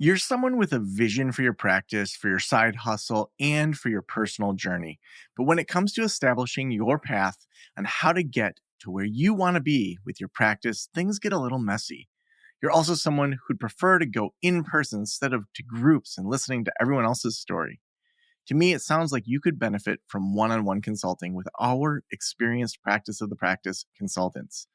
You're someone with a vision for your practice, for your side hustle, and for your personal journey. But when it comes to establishing your path on how to get to where you want to be with your practice, things get a little messy. You're also someone who'd prefer to go in person instead of to groups and listening to everyone else's story. To me, it sounds like you could benefit from one on one consulting with our experienced practice of the practice consultants.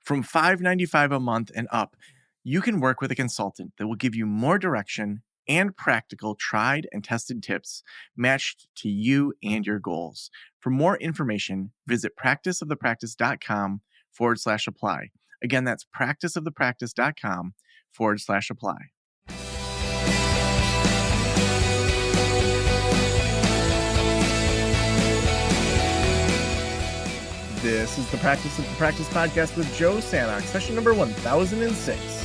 From $5.95 a month and up, you can work with a consultant that will give you more direction and practical, tried and tested tips matched to you and your goals. For more information, visit practiceofthepractice.com/apply. Again, that's practiceofthepractice.com/apply. This is the Practice of the Practice podcast with Joe Sanok, session number 1006.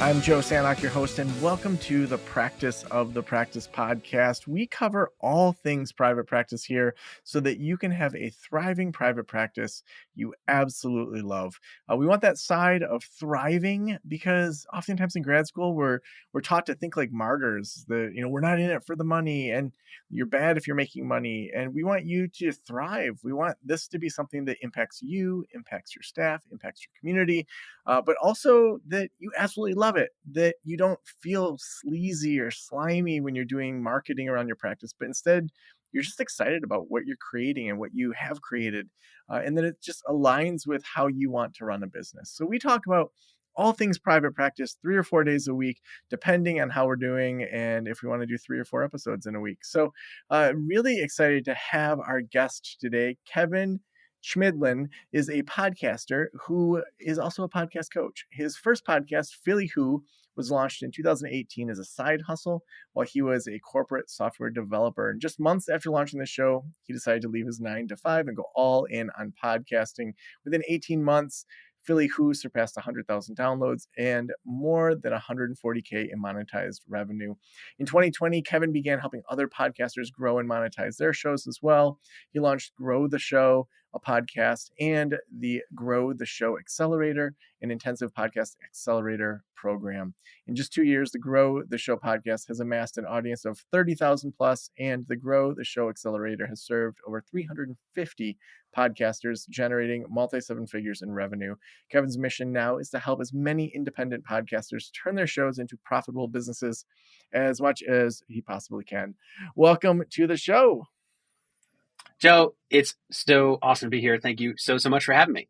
I'm Joe Sanok, your host, and welcome to the Practice of the Practice podcast. We cover all things private practice here so that you can have a thriving private practice you absolutely love. We want that side of thriving because oftentimes in grad school we're taught to think like martyrs. We're not in it for the money, and you're bad if you're making money. And we want you to thrive. We want this to be something that impacts you, impacts your staff, impacts your community. But also that you absolutely love it, that you don't feel sleazy or slimy when you're doing marketing around your practice, but instead you're just excited about what you're creating and what you have created, and that it just aligns with how you want to run a business. So we talk about all things private practice 3 or 4 days a week, depending on how we're doing and if we want to do 3 or 4 episodes in a week. So really excited to have our guest today, Kevin Chemidlin is a podcaster who is also a podcast coach. His first podcast, Philly Who, was launched in 2018 as a side hustle while he was a corporate software developer. And just months after launching the show, he decided to leave his 9 to 5 and go all in on podcasting. Within 18 months, Philly Who surpassed 100,000 downloads and more than 140K in monetized revenue. In 2020, Kevin began helping other podcasters grow and monetize their shows as well. He launched Grow the Show, a podcast, and the Grow the Show Accelerator, an intensive podcast accelerator program. In just 2 years, the Grow the Show podcast has amassed an audience of 30,000 plus, and the Grow the Show Accelerator has served over 350 podcasters, generating multi-seven figures in revenue. Kevin's mission now is to help as many independent podcasters turn their shows into profitable businesses as much as he possibly can. Welcome to the show. Joe, it's so awesome to be here. Thank you so much for having me.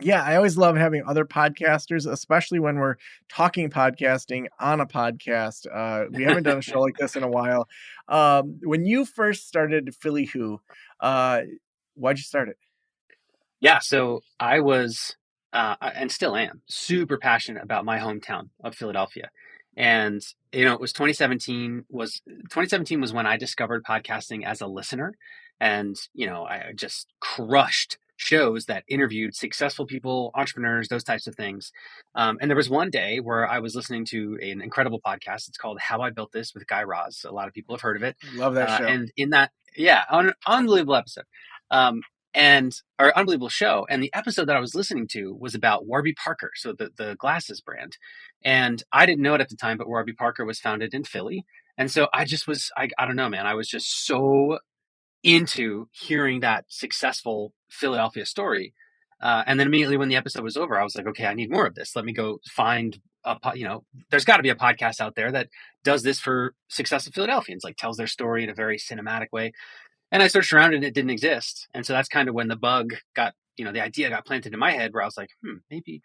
Yeah, I always love having other podcasters, especially when we're talking podcasting on a podcast. We haven't done a show like this in a while. When you first started Philly Who, why'd you start it? Yeah, so I was, and still am, super passionate about my hometown of Philadelphia. And, it was 2017 was when I discovered podcasting as a listener. And, I just crushed shows that interviewed successful people, entrepreneurs, those types of things. And there was one day where I was listening to an incredible podcast. It's called How I Built This with Guy Raz. A lot of people have heard of it. Love that show. And in that, unbelievable episode. Our unbelievable show. And the episode that I was listening to was about Warby Parker, so the glasses brand. And I didn't know it at the time, but Warby Parker was founded in Philly. And so I just was, I don't know, man, I was just so into hearing that successful Philadelphia story. And then immediately when the episode was over, I was like, okay, I need more of this. Let me go find there's got to be a podcast out there that does this for successful Philadelphians, like tells their story in a very cinematic way. And I searched around and it didn't exist. And so that's kind of when the bug got, the idea got planted in my head where I was like, maybe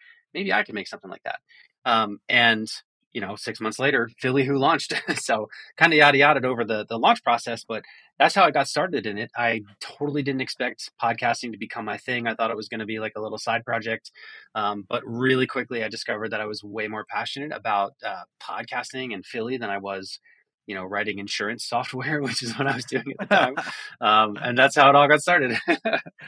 I could make something like that. And 6 months later, Philly Who launched. So kind of yada yada over the launch process, but that's how I got started in it. I totally didn't expect podcasting to become my thing. I thought it was going to be like a little side project. But really quickly, I discovered that I was way more passionate about podcasting in Philly than I was writing insurance software, which is what I was doing at the time. And that's how it all got started.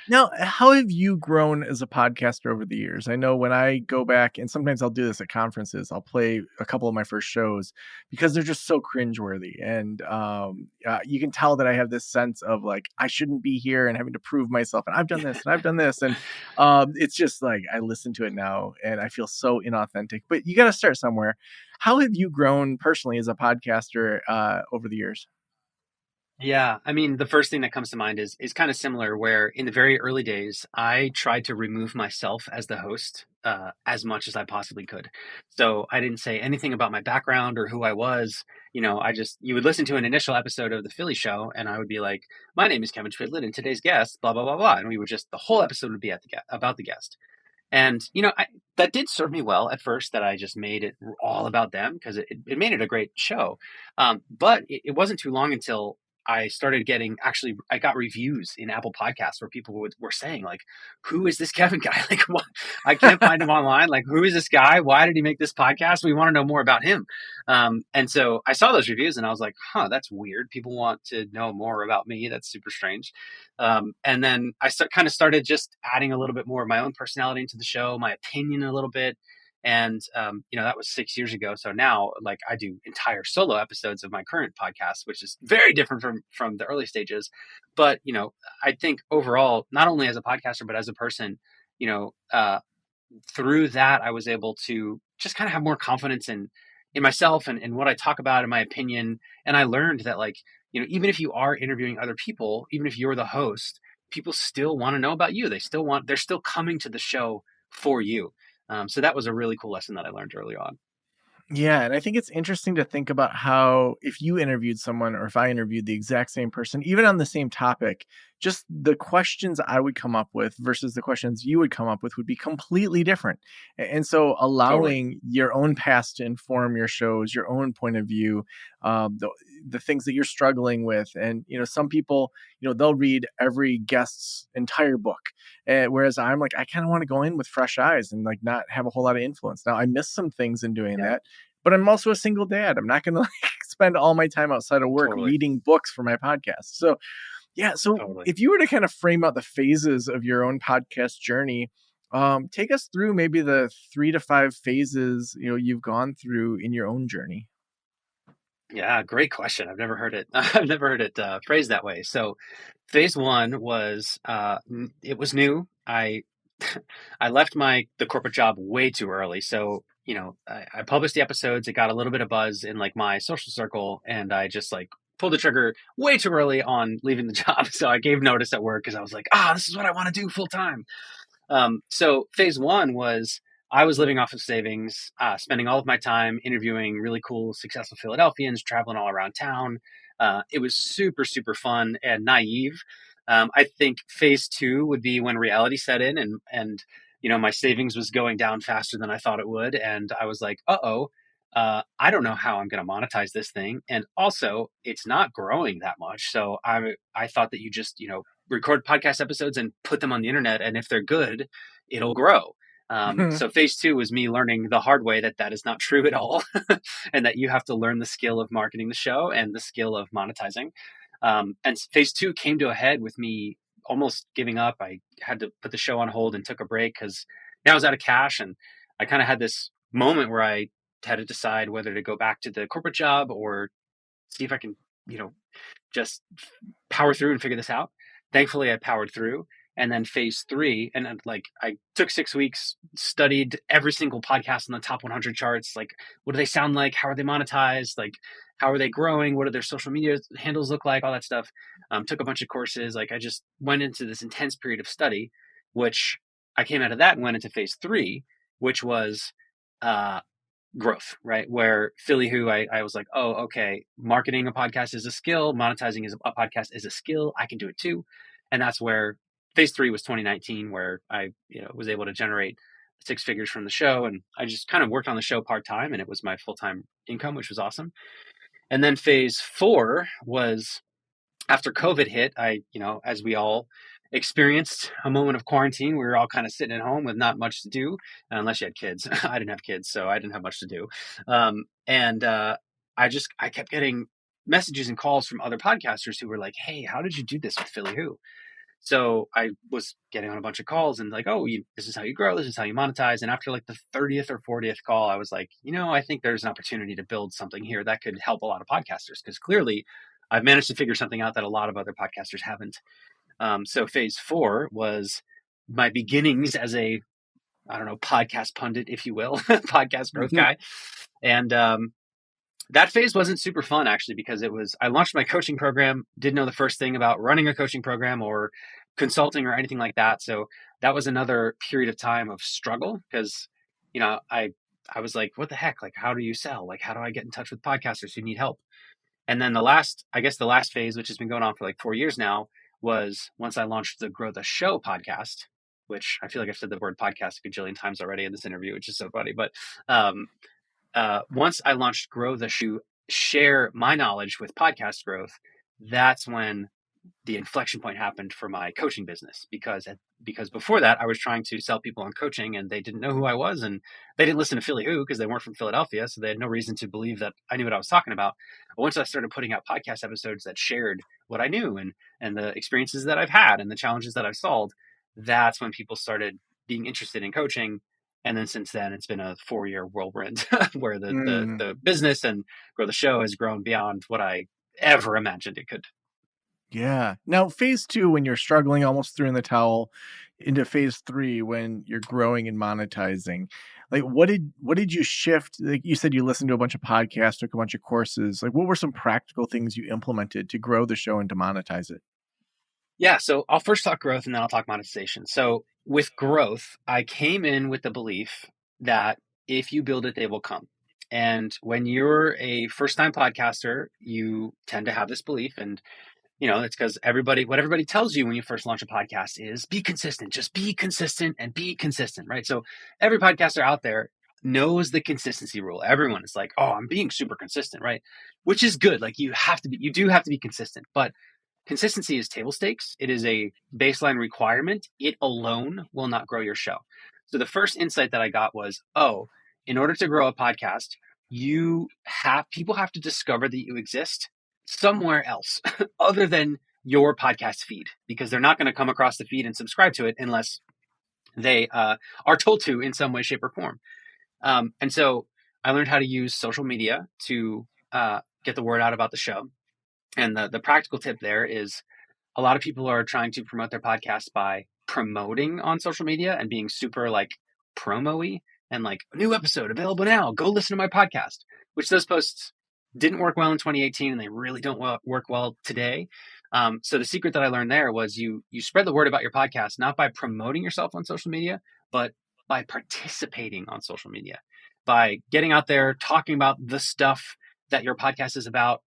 Now, how have you grown as a podcaster over the years? I know when I go back, and sometimes I'll do this at conferences, I'll play a couple of my first shows because they're just so cringeworthy. And you can tell that I have this sense of like, I shouldn't be here and having to prove myself. And I've done this and I've done this. And it's just like, I listen to it now and I feel so inauthentic. But you got to start somewhere. How have you grown personally as a podcaster over the years? Yeah, I mean, the first thing that comes to mind is kind of similar. Where in the very early days, I tried to remove myself as the host as much as I possibly could. So I didn't say anything about my background or who I was. You would listen to an initial episode of the Philly show, and I would be like, "My name is Kevin Chemidlin, and today's guest, blah blah blah blah," and we would just the whole episode would be about the guest. And that did serve me well at first. That I just made it all about them because it made it a great show. But it wasn't too long until I started getting I got reviews in Apple Podcasts where people were saying like, "Who is this Kevin guy? Like, what? I can't find him online. Like, who is this guy? Why did he make this podcast? We want to know more about him." And so I saw those reviews and I was like, "Huh, that's weird. People want to know more about me. That's super strange." And then kind of started just adding a little bit more of my own personality into the show, my opinion a little bit. And, that was 6 years ago. So now like I do entire solo episodes of my current podcast, which is very different from the early stages. But, I think overall, not only as a podcaster, but as a person, you know, uh, through that, I was able to just kind of have more confidence in myself and what I talk about in my opinion. And I learned that like, even if you are interviewing other people, even if you're the host, people still want to know about you. They're still coming to the show for you. So that was a really cool lesson that I learned early on. Yeah, and I think it's interesting to think about how if you interviewed someone or if I interviewed the exact same person, even on the same topic, just the questions I would come up with versus the questions you would come up with would be completely different. And so Totally. allowing your own past to inform your shows, your own point of view, the things that you're struggling with. And, some people, they'll read every guest's entire book. Whereas I'm like, I kind of want to go in with fresh eyes and like not have a whole lot of influence. Now I miss some things in doing Yeah, that, but I'm also a single dad. I'm not going to like spend all my time outside of work totally. reading books for my podcast. So, yeah. So, Totally. if you were to kind of frame out the phases of your own podcast journey, take us through maybe the 3 to 5 phases you've gone through in your own journey. Yeah, great question. I've never heard it. I've never heard it phrased that way. So, phase one was it was new. I I left the corporate job way too early. So I published the episodes. It got a little bit of buzz in like my social circle, and I just like pulled the trigger way too early on leaving the job. So I gave notice at work because I was like, this is what I want to do full time. So phase one was I was living off of savings, spending all of my time interviewing really cool, successful Philadelphians, traveling all around town. It was super, super fun and naive. I think phase two would be when reality set in and my savings was going down faster than I thought it would, and I was like, oh. I don't know how I'm going to monetize this thing, and also it's not growing that much. So I thought that you just record podcast episodes and put them on the internet, and if they're good, it'll grow. So phase two was me learning the hard way that is not true at all, and that you have to learn the skill of marketing the show and the skill of monetizing. And phase two came to a head with me almost giving up. I had to put the show on hold and took a break because now I was out of cash, and I kind of had this moment where I had to decide whether to go back to the corporate job or see if I can, you know, just power through and figure this out. Thankfully, I powered through. And then phase three, and then, like I took 6 weeks, studied every single podcast on the top 100 charts. Like, what do they sound like? How are they monetized? Like, how are they growing? What do their social media handles look like? All that stuff. Took a bunch of courses. Like, I just went into this intense period of study, which I came out of that and went into phase three, which was uh, growth, right? Where Philly Who, I was like, oh, okay, marketing a podcast is a skill, monetizing a podcast is a skill. I can do it too. And that's where phase three was 2019, where I, was able to generate 6 figures from the show. And I just kind of worked on the show part time, and it was my full time income, which was awesome. And then phase four was after COVID hit, as we all experienced a moment of quarantine, we were all kind of sitting at home with not much to do, unless you had kids. I didn't have kids, so I didn't have much to do. And I kept getting messages and calls from other podcasters who were like, "Hey, how did you do this with Philly Who?" So I was getting on a bunch of calls and like, "Oh, this is how you grow. This is how you monetize." And after like the 30th or 40th call, I was like, I think there's an opportunity to build something here that could help a lot of podcasters, because clearly I've managed to figure something out that a lot of other podcasters haven't. So phase 4 was my beginnings as a, I don't know, podcast pundit, if you will, podcast growth Mhm. guy. And that phase wasn't super fun, actually, because I launched my coaching program, didn't know the first thing about running a coaching program or consulting or anything like that. So that was another period of time of struggle, because, I was like, what the heck? Like, how do you sell? Like, how do I get in touch with podcasters who need help? And then the last phase, which has been going on for like 4 years now, was once I launched the Grow the Show podcast, which I feel like I've said the word podcast a gajillion times already in this interview, which is so funny. But um, once I launched Grow the Show, share my knowledge with podcast growth, that's when the inflection point happened for my coaching business, because before that I was trying to sell people on coaching and they didn't know who I was, and they didn't listen to Philly Who because they weren't from Philadelphia, so they had no reason to believe that I knew what I was talking about. But once I started putting out podcast episodes that shared what I knew, and the experiences that I've had and the challenges that I've solved, that's when people started being interested in coaching. And then since then, it's been a 4-year whirlwind where Mm. the business and Grow the Show has grown beyond what I ever imagined it could. Yeah. Now, phase 2, when you're struggling, almost threw in the towel, into phase 3, when you're growing and monetizing, like, what did you shift? Like, you said you listened to a bunch of podcasts, took a bunch of courses. Like, what were some practical things you implemented to grow the show and to monetize it? Yeah, so I'll first talk growth and then I'll talk monetization. So with growth, I came in with the belief that if you build it, they will come. And when you're a first time podcaster, you tend to have this belief. And it's because what everybody tells you when you first launch a podcast is be consistent, just be consistent and be consistent, right? So every podcaster out there knows the consistency rule. Everyone is like, oh, I'm being super consistent, right? Which is good. Like you do have to be consistent, but consistency is table stakes. It is a baseline requirement. It alone will not grow your show. So the first insight that I got was, oh, in order to grow a podcast, people have to discover that you exist somewhere else other than your podcast feed, because they're not going to come across the feed and subscribe to it unless they are told to in some way, shape, or form. And so I learned how to use social media to get the word out about the show. And the practical tip there is, a lot of people are trying to promote their podcast by promoting on social media and being super like promo-y and like, new episode available now, go listen to my podcast, which those posts didn't work well in 2018 and they really don't work well today. So the secret that I learned there was you spread the word about your podcast, not by promoting yourself on social media, but by participating on social media, by getting out there, talking about the stuff that your podcast is about,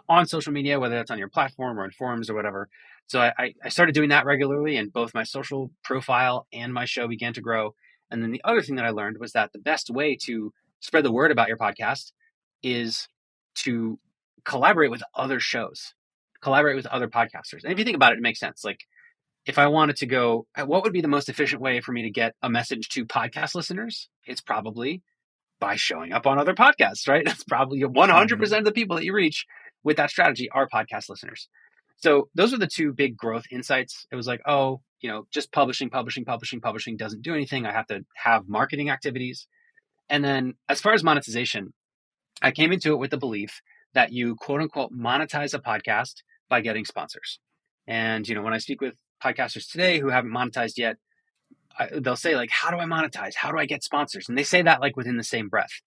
on social media, whether that's on your platform or in forums or whatever. So I started doing that regularly, and both my social profile and my show began to grow. And then the other thing that I learned was that the best way to spread the word about your podcast is to collaborate with other shows, collaborate with other podcasters. And if you think about it, it makes sense. Like, if I wanted to go, what would be the most efficient way for me to get a message to podcast listeners? It's probably by showing up on other podcasts, right? That's probably 100% Mhm. of the people that you reach with that strategy are podcast listeners. So those are the two big growth insights. It was like, oh, just publishing doesn't do anything. I have to have marketing activities. And then as far as monetization, I came into it with the belief that you quote unquote monetize a podcast by getting sponsors. And, when I speak with podcasters today who haven't monetized yet, they'll say like, how do I monetize? How do I get sponsors? And they say that like within the same breath.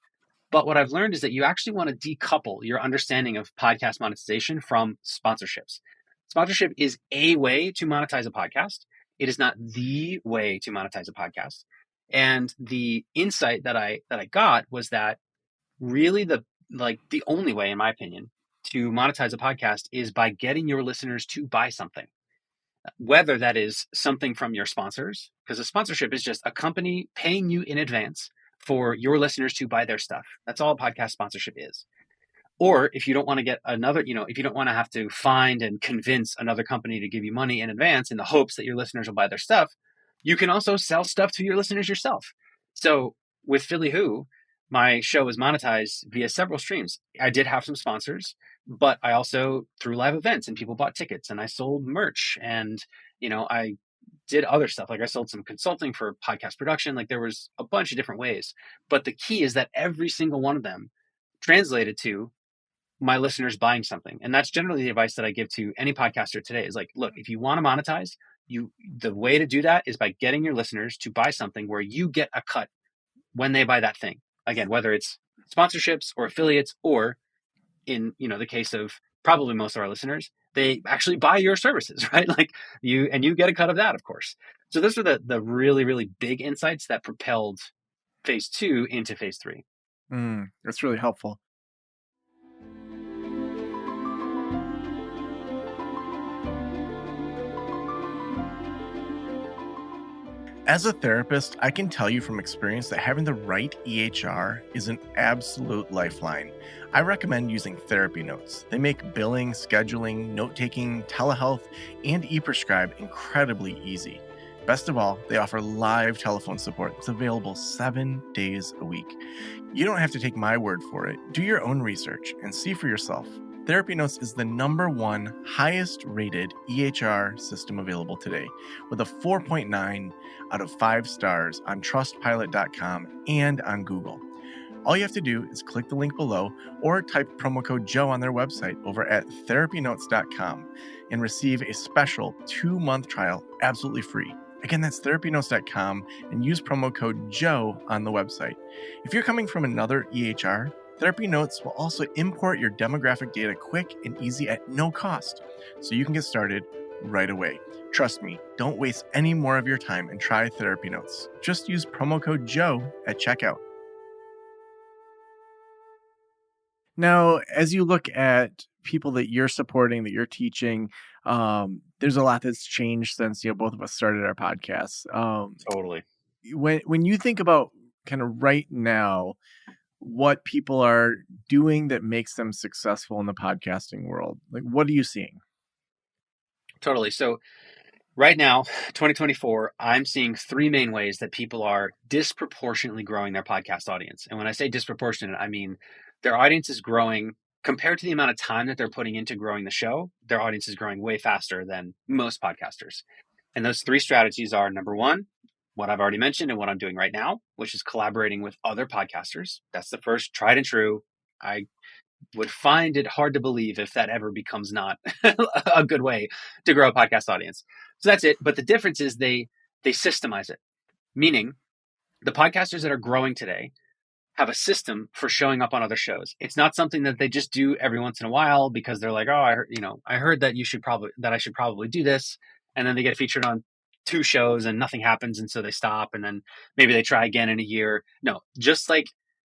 But what I've learned is that you actually want to decouple your understanding of podcast monetization from sponsorships. Sponsorship is a way to monetize a podcast. It is not the way to monetize a podcast. And the insight that I got was that really the only way, in my opinion, to monetize a podcast is by getting your listeners to buy something, whether that is something from your sponsors, because a sponsorship is just a company paying you in advance for your listeners to buy their stuff. That's all a podcast sponsorship is. Or if you don't want to get another, if you don't want to have to find and convince another company to give you money in advance in the hopes that your listeners will buy their stuff, you can also sell stuff to your listeners yourself. So with Philly Who, my show was monetized via several streams. I did have some sponsors, But I also threw live events and people bought tickets and I sold merch and, I did other stuff. Like I sold some consulting for podcast production. Like there was a bunch of different ways. But the key is that every single one of them translated to my listeners buying something. And that's generally the advice that I give to any podcaster today is like, look, if you want to monetize, the way to do that is by getting your listeners to buy something where you get a cut when they buy that thing. Again, whether it's sponsorships or affiliates, or in the case of probably most of our listeners, they actually buy your services, right? Like you get a cut of that, of course. So those are the really, really big insights that propelled phase two into phase three. That's really helpful. As a therapist, I can tell you from experience that having the right EHR is an absolute lifeline. I recommend using therapy notes. They make billing, scheduling, note taking, telehealth, and e prescribe incredibly easy. Best of all, they offer live telephone support that's available 7 days a week. You don't have to take my word for it. Do your own research and see for yourself. Therapy Notes is the #1 highest rated EHR system available today, with a 4.9 out of 5 stars on trustpilot.com and on Google. All you have to do is click the link below or type promo code Joe on their website over at therapynotes.com and receive a special 2-month trial absolutely free. Again, that's therapynotes.com and use promo code Joe on the website. If you're coming from another EHR, Therapy Notes will also import your demographic data quick and easy at no cost, so you can get started right away. Trust me, don't waste any more of your time and try Therapy Notes. Just use promo code Joe at checkout. Now, as you look at people that you're supporting, that you're teaching, there's a lot that's changed since both of us started our podcasts. Totally. When you think about kind of right now, what people are doing that makes them successful in the podcasting world, like what are you seeing? Totally. So right now, 2024, I'm seeing three main ways that people are disproportionately growing their podcast audience. And when I say disproportionate, I mean their audience is growing compared to the amount of time that they're putting into growing the show. Their audience is growing way faster than most podcasters. And those three strategies are: number one, what I've already mentioned and what I'm doing right now, which is collaborating with other podcasters. That's the first tried and true. I would find it hard to believe if that ever becomes not a good way to grow a podcast audience. So that's it. But the difference is they systemize it, meaning the podcasters that are growing today have a system for showing up on other shows. It's not something that they just do every once in a while because they're like, oh, I heard that I should probably do this, and then they get featured on two shows and nothing happens, and so they stop, and then maybe they try again in a year. No, just like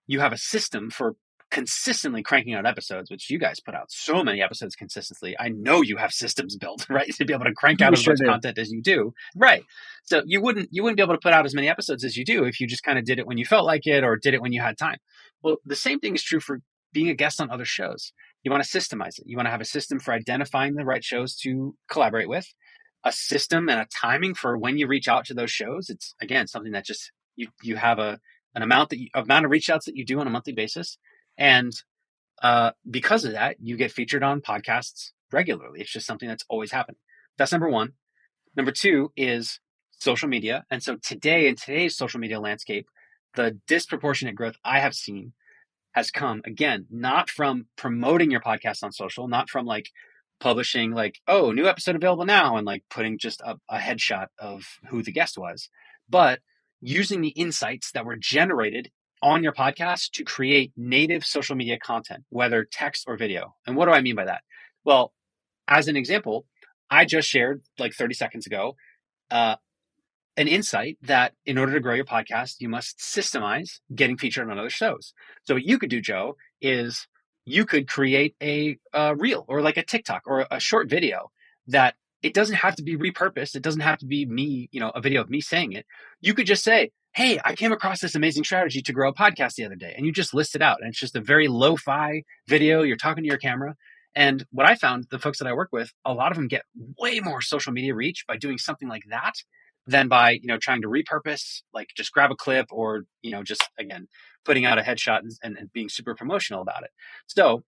you have a system for consistently cranking out episodes, which you guys put out so many episodes consistently. I know you have systems built, right, to be able to crank out We as sure much do. content as you do, right? So you wouldn't be able to put out as many episodes as you do if you just kind of did it when you felt like it or did it when you had time. Well, the same thing is true for being a guest on other shows. You want to systemize it. You want to have a system for identifying the right shows to collaborate with, a system and a timing for when you reach out to those shows. It's again something that just you have an amount of reach outs that you do on a monthly basis, and because of that, you get featured on podcasts regularly. It's just something that's always happening. That's number one. Number two is social media. And so today, in today's social media landscape, the disproportionate growth I have seen has come again, not from promoting your podcast on social, not from like publishing like, oh, new episode available now, and like putting just a headshot of who the guest was, but using the insights that were generated on your podcast to create native social media content, whether text or video. And what do I mean by that? Well, as an example, I just shared like 30 seconds ago uh, an insight that in order to grow your podcast, you must systemize getting featured on other shows. So what you could do, Joe, is you could create a reel or like a TikTok or a short video that it doesn't have to be repurposed. It doesn't have to be me, a video of me saying it. You could just say, hey, I came across this amazing strategy to grow a podcast the other day. And you just list it out. And it's just a very lo-fi video. You're talking to your camera. And what I found, the folks that I work with, a lot of them get way more social media reach by doing something like that than by trying to repurpose, like just grab a clip or just again putting out a headshot and being super promotional about it. So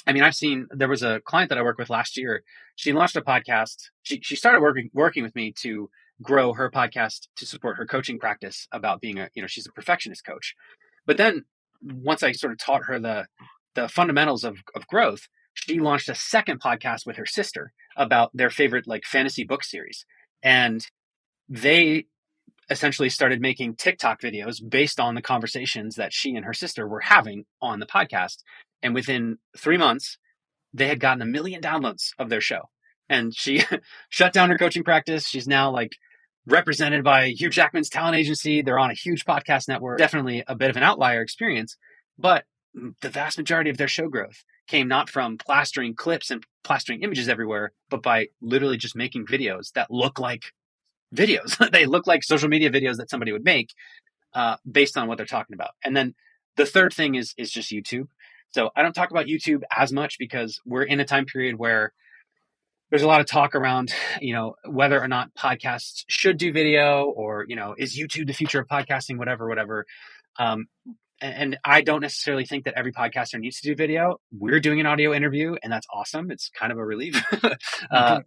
I mean, there was a client that I worked with last year. She launched a podcast. She started working with me to grow her podcast to support her coaching practice about being she's a perfectionist coach. But then once I sort of taught her the fundamentals of growth, she launched a second podcast with her sister about their favorite like fantasy book series. And they essentially started making TikTok videos based on the conversations that she and her sister were having on the podcast. And within 3 months, they had gotten 1 million downloads of their show. And she shut down her coaching practice. She's now like represented by Hugh Jackman's talent agency. They're on a huge podcast network. Definitely a bit of an outlier experience, but the vast majority of their show growth came not from plastering clips and plastering images everywhere, but by literally just making videos that look like videos. They look like social media videos that somebody would make based on what they're talking about. And then the third thing is just YouTube. So I don't talk about YouTube as much because we're in a time period where there's a lot of talk around, whether or not podcasts should do video or, is YouTube the future of podcasting, whatever, whatever. Um, and I don't necessarily think that every podcaster needs to do video. We're doing an audio interview, and that's awesome. It's kind of a relief.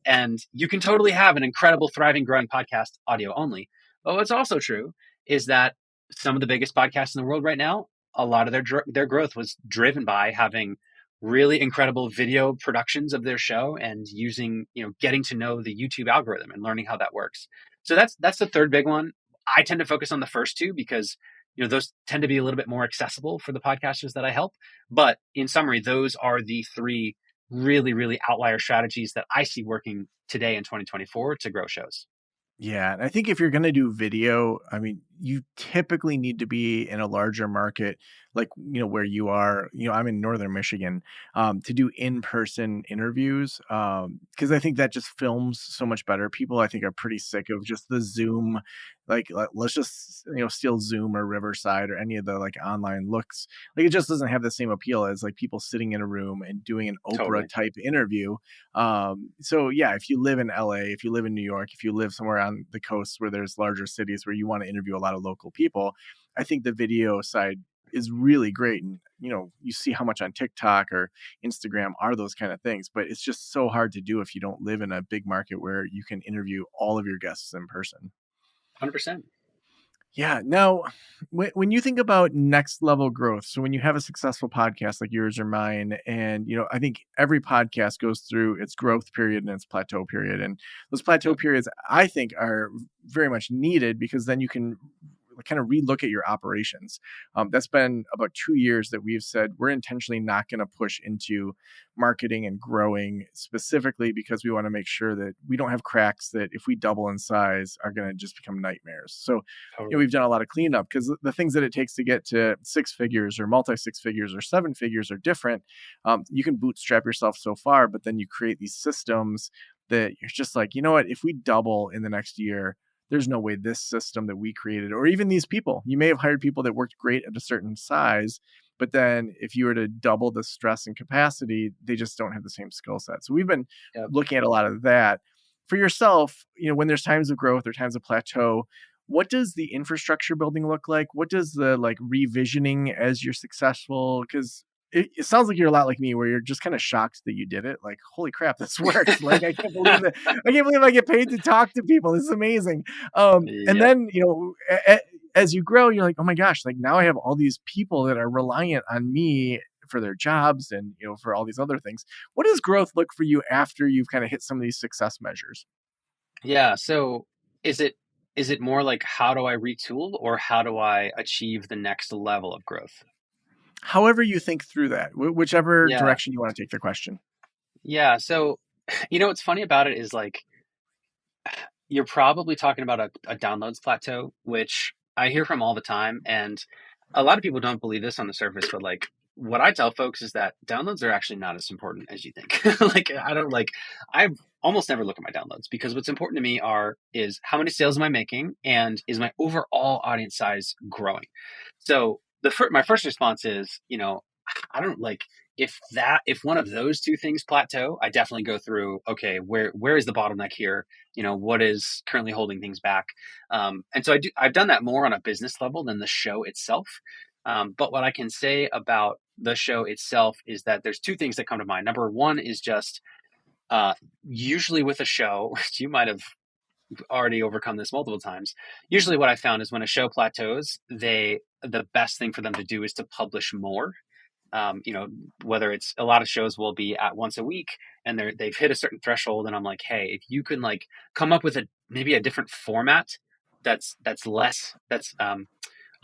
And you can totally have an incredible, thriving, growing podcast audio only. But what's also true is that some of the biggest podcasts in the world right now, a lot of their growth was driven by having really incredible video productions of their show and using, getting to know the YouTube algorithm and learning how that works. So that's the third big one. I tend to focus on the first two because those tend to be a little bit more accessible for the podcasters that I help. But in summary, those are the three really, really outlier strategies that I see working today in 2024 to grow shows. Yeah, and I think if you're gonna do video, I mean, you typically need to be in a larger market, like, where you are. I'm in Northern Michigan, to do in-person interviews, because I think that just films so much better. People, I think, are pretty sick of just the Zoom, like, let's just, steal Zoom or Riverside or any of the, like, online looks. Like, it just doesn't have the same appeal as, like, people sitting in a room and doing an Oprah Totally. type interview. So yeah, if you live in LA, if you live in New York, if you live somewhere on the coast where there's larger cities where you want to interview a lot of local people, I think the video side is really great. And you see how much on TikTok or Instagram are those kind of things, but it's just so hard to do if you don't live in a big market where you can interview all of your guests in person. 100%. Yeah. Now, when you think about next level growth, so when you have a successful podcast like yours or mine, and I think every podcast goes through its growth period and its plateau period, and those plateau Yep. periods, I think, are very much needed because then you can kind of relook at your operations. That's been about 2 years that we've said we're intentionally not going to push into marketing and growing specifically because we want to make sure that we don't have cracks that if we double in size are going to just become nightmares. So Totally. we've done a lot of cleanup because the things that it takes to get to six figures or multi six figures or seven figures are different. You can bootstrap yourself so far, but then you create these systems that you're just like, what, if we double in the next year, there's no way this system that we created, or even these people, you may have hired people that worked great at a certain size, but then if you were to double the stress and capacity, they just don't have the same skill set. So we've been Yep. looking at a lot of that for yourself. When there's times of growth or times of plateau, what does the infrastructure building look like? What does the like revisioning as you're successful? Because it sounds like you're a lot like me, where you're just kind of shocked that you did it. Like, holy crap, this works! Like, I can't believe that. I can't believe I get paid to talk to people. This is amazing. And Yep. then as you grow, you're like, oh my gosh, like now I have all these people that are reliant on me for their jobs and for all these other things. What does growth look for you after you've kind of hit some of these success measures? Yeah. So is it is it more like how do I retool or how do I achieve the next level of growth? However you think through that, whichever Yeah. direction you want to take the question. Yeah. So what's funny about it is like you're probably talking about a downloads plateau, which I hear from all the time. And a lot of people don't believe this on the surface, but like what I tell folks is that downloads are actually not as important as you think. Like I almost never look at my downloads because what's important to me is how many sales am I making and is my overall audience size growing? So my first response is, I don't like if one of those two things plateau, I definitely go through, okay, where is the bottleneck here? What is currently holding things back? And so I've done that more on a business level than the show itself. But what I can say about the show itself is that there's two things that come to mind. Number one is just uh, usually with a show, which you might have already overcome this multiple times. Usually, what I found is when a show plateaus, the best thing for them to do is to publish more. You know, whether it's a lot of shows will be at once a week and they've hit a certain threshold, and I'm like, hey, if you can like come up with a maybe a different format that's less that's a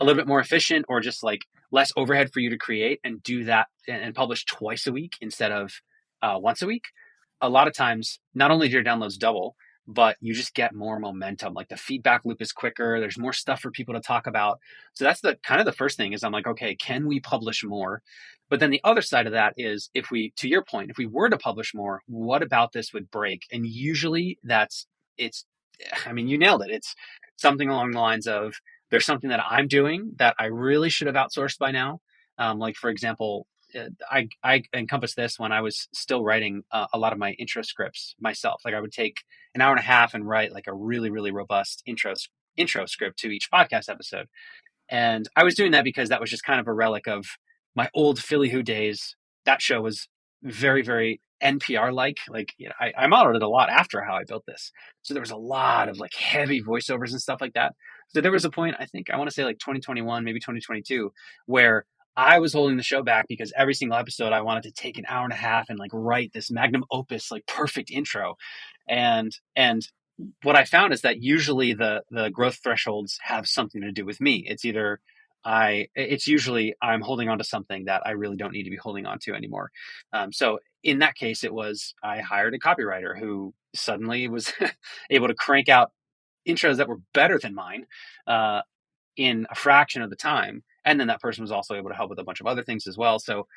little bit more efficient or just like less overhead for you to create and do that and publish twice a week instead of once a week. A lot of times, not only do your downloads double, but you just get more momentum. Like the feedback loop is quicker. There's more stuff for people to talk about. So that's the kind of the first thing is I'm like, okay, can we publish more? But then the other side of that is if we, to your point, if we were to publish more, what about this would break? And usually it's, I mean, you nailed it. It's something along the lines of there's something that I'm doing that I really should have outsourced by now. Like for example, I encompass this when I was still writing a lot of my intro scripts myself. Like I would take an hour and a half and write like a really really robust intro script to each podcast episode. And I was doing that because that was just kind of a relic of my old Philly Who days. That show was very, very NPR like. Like, you know, I modeled it a lot after how I built this. So there was a lot of like heavy voiceovers and stuff like that. So there was a point, I think, I want to say like 2021, maybe 2022, where I was holding the show back because every single episode I wanted to take an hour and a half and like write this magnum opus, like perfect intro. And what I found is that usually the growth thresholds have something to do with me. It's usually I'm holding on to something that I really don't need to be holding on to anymore. So in that case, it was I hired a copywriter who suddenly was able to crank out intros that were better than mine uh, in a fraction of the time. And then that person was also able to help with a bunch of other things as well. So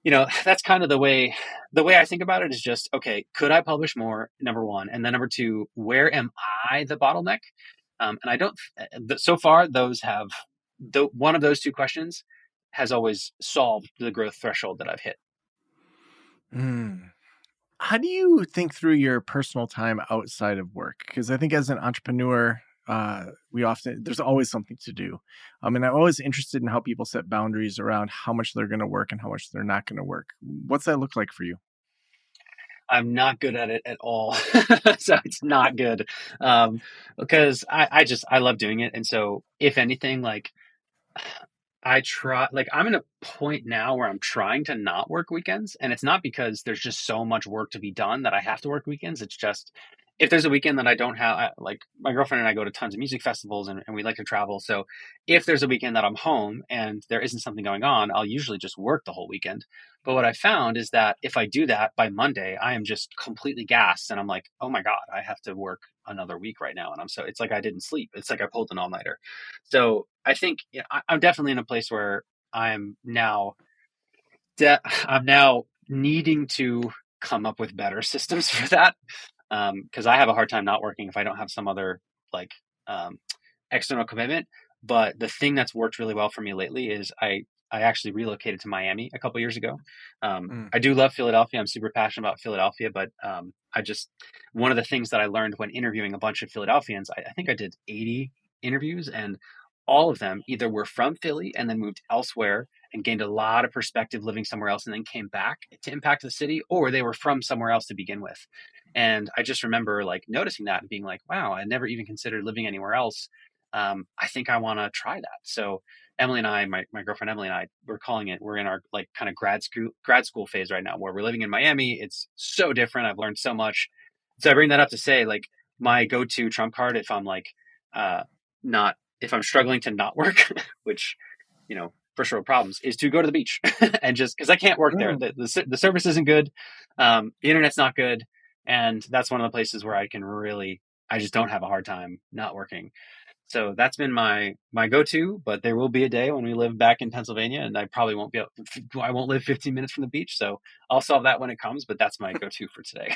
you know that's kind of the way I think about it is just okay, could I publish more, number one, and then number two, where am I the bottleneck? And I don't so far those have one of those two questions has always solved the growth threshold that I've hit. Mm. How do you think through your personal time outside of work? Because I think as an entrepreneur, we often there's always something to do, and I'm always interested in how people set boundaries around how much they're going to work and how much they're not going to work. What's that look like for you? I'm not good at it at all. So it's not good. Because I love doing it. And so if anything, like I try, like, I'm in a point now where I'm trying to not work weekends. And it's not because there's just so much work to be done that I have to work weekends. It's just if there's a weekend that I don't have, like, my girlfriend and I go to tons of music festivals and we like to travel. So if there's a weekend that I'm home and there isn't something going on, I'll usually just work the whole weekend. But what I found is that if I do that by Monday, I am just completely gassed. And I'm like, oh my God, I have to work another week right now. And it's like I didn't sleep. It's like I pulled an all nighter. So I think I'm definitely in a place where I'm now I'm now needing to come up with better systems for that because I have a hard time not working if I don't have some other like um, external commitment. But the thing that's worked really well for me lately is I actually relocated to Miami a couple years ago. Mm, I do love Philadelphia. I'm super passionate about Philadelphia, but I just one of the things that I learned when interviewing a bunch of Philadelphians, I think I did 80 interviews, and all of them either were from Philly and then moved elsewhere and gained a lot of perspective living somewhere else and then came back to impact the city, or they were from somewhere else to begin with. And I just remember like noticing that and being like, wow, I never even considered living anywhere else. I think I want to try that. So Emily and I, my girlfriend Emily and I, we're in our like kind of grad school phase right now where we're living in Miami. It's so different. I've learned so much. So I bring that up to say like my go-to trump card if I'm like uh not if I'm struggling to not work, which, you know, first world problems, is to go to the beach and just because I can't work there. mm, The service isn't good. The internet's not good. And that's one of the places where I just don't have a hard time not working. So that's been my go-to, but there will be a day when we live back in Pennsylvania and I probably won't be able, I won't live 15 minutes from the beach. So I'll solve that when it comes, but that's my go-to for today.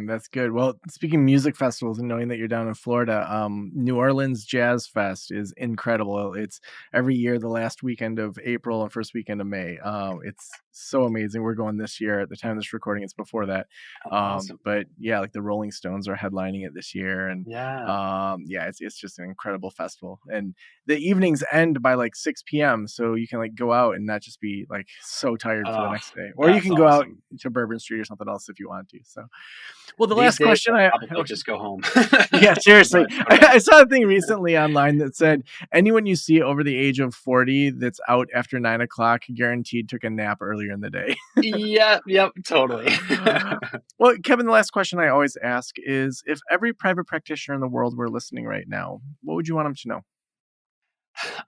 That's good. Well, speaking of music festivals and knowing that you're down in Florida, New Orleans Jazz Fest is incredible. It's every year, the last weekend of April and first weekend of May. It's so amazing. We're going this year. At the time of this recording, it's before that. Oh, awesome. But yeah, like the Rolling Stones are headlining it this year, and Yeah. yeah, it's just an incredible festival. And the evenings end by like 6 p.m., so you can like go out and not just be like so tired for the Oh, next day, or you that's can go out awesome. to Bourbon Street or something else if you want to. So. Well, the These last days, question I'll I probably just go home. yeah, seriously. But okay. I saw a thing recently online that said anyone you see over the age of 40 that's out after 9 o'clock guaranteed took a nap earlier in the day. Yeah, yep, totally. Well, Kevin, the last question I always ask is if every private practitioner in the world were listening right now, what would you want them to know?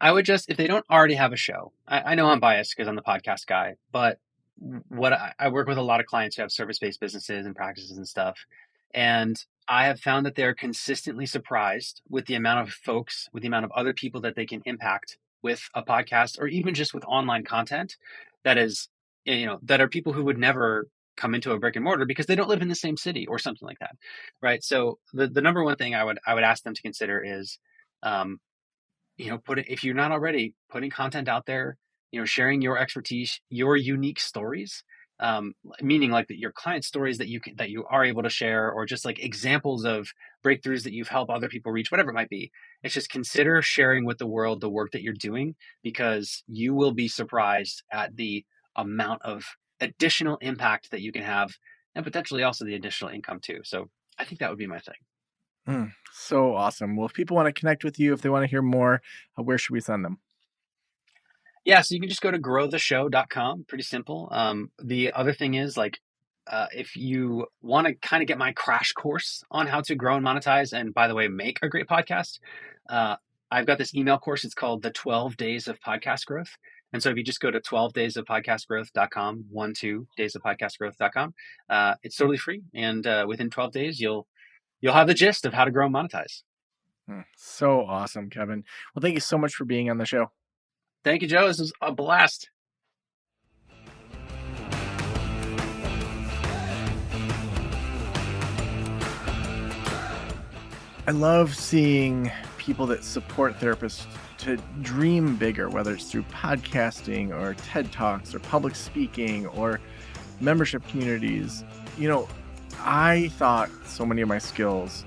I would just, if they don't already have a show, I know I'm biased because I'm the podcast guy, but what I work with a lot of clients who have service-based businesses and practices and stuff. And I have found that they're consistently surprised with the amount of folks, with the amount of other people that they can impact with a podcast or even just with online content that is, that are people who would never come into a brick and mortar because they don't live in the same city or something like that. Right. So the number one thing I would ask them to consider is, um, put it, if you're not already putting content out there, sharing your expertise, your unique stories, meaning like your client stories that you are able to share, or just like examples of breakthroughs that you've helped other people reach, whatever it might be. It's just consider sharing with the world the work that you're doing, because you will be surprised at the amount of additional impact that you can have, and potentially also the additional income too. So I think that would be my thing. So awesome. Well, if people want to connect with you, if they want to hear more, where should we send them? Yeah, so you can just go to growtheshow.com. Pretty simple. The other thing is if you want to kind of get my crash course on how to grow and monetize, and by the way, make a great podcast, I've got this email course. It's called the 12 Days of Podcast Growth. And so if you just go to 12daysofpodcastgrowth.com, 12daysofpodcastgrowth.com, it's totally free. And within 12 days, you'll have the gist of how to grow and monetize. So awesome, Kevin. Well, thank you so much for being on the show. Thank you, Joe. This was a blast. I love seeing people that support therapists to dream bigger, whether it's through podcasting or TED Talks or public speaking or membership communities. I thought so many of my skills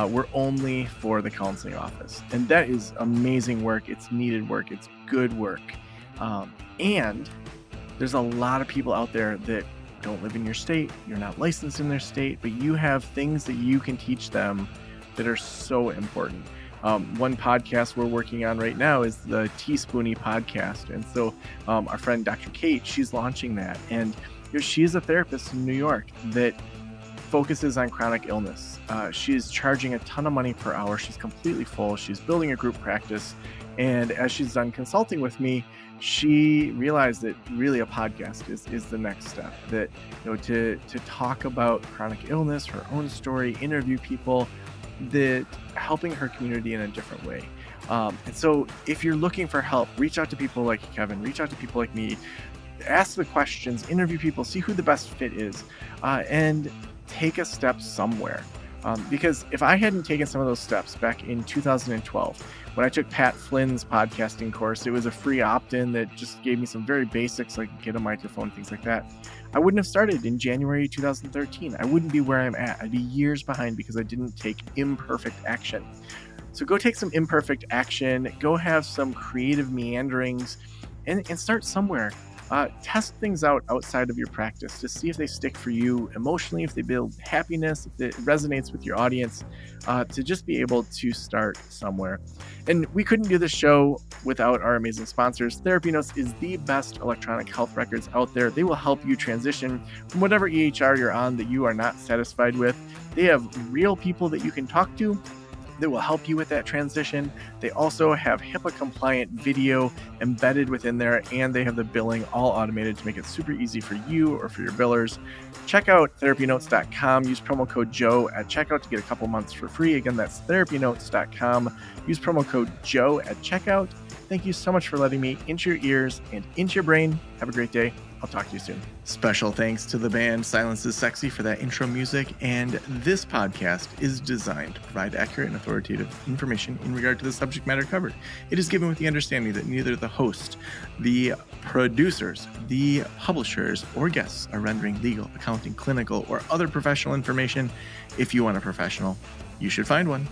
were only for the counseling office. And that is amazing work. It's needed work. It's good work. And there's a lot of people out there that don't live in your state. You're not licensed in their state, but you have things that you can teach them that are so important. One podcast we're working on right now is the Teaspoony podcast. And so our friend Dr. Kate, she's launching that. And she's a therapist in New York that focuses on chronic illness. She's charging a ton of money per hour. She's completely full. She's building a group practice. And as she's done consulting with me, she realized that really a podcast is the next step. That to talk about chronic illness, her own story, interview people, that helping her community in a different way. And so if you're looking for help, reach out to people like Kevin, reach out to people like me, ask the questions, interview people, see who the best fit is, and take a step somewhere. Because if I hadn't taken some of those steps back in 2012, when I took Pat Flynn's podcasting course, it was a free opt-in that just gave me some very basics, like get a microphone, things like that. I wouldn't have started in January 2013. I wouldn't be where I'm at. I'd be years behind because I didn't take imperfect action. So go take some imperfect action, go have some creative meanderings, and start somewhere. Test things out outside of your practice to see if they stick for you emotionally, if they build happiness, if it resonates with your audience, to just be able to start somewhere. And we couldn't do this show without our amazing sponsors. Therapy Notes is the best electronic health records out there. They will help you transition from whatever EHR you're on that you are not satisfied with. They have real people that you can talk to that will help you with that transition. They also have HIPAA compliant video embedded within there, and they have the billing all automated to make it super easy for you or for your billers. Check out therapynotes.com. Use promo code Joe at checkout to get a couple months for free. Again, that's therapynotes.com. Use promo code Joe at checkout. thank you so much for letting me into your ears and into your brain. Have a great day. I'll talk to you soon. Special thanks to the band Silence is Sexy for that intro music. And this podcast is designed to provide accurate and authoritative information in regard to the subject matter covered. It is given with the understanding that neither the host, the producers, the publishers, or guests are rendering legal, accounting, clinical, or other professional information. If you want a professional, you should find one.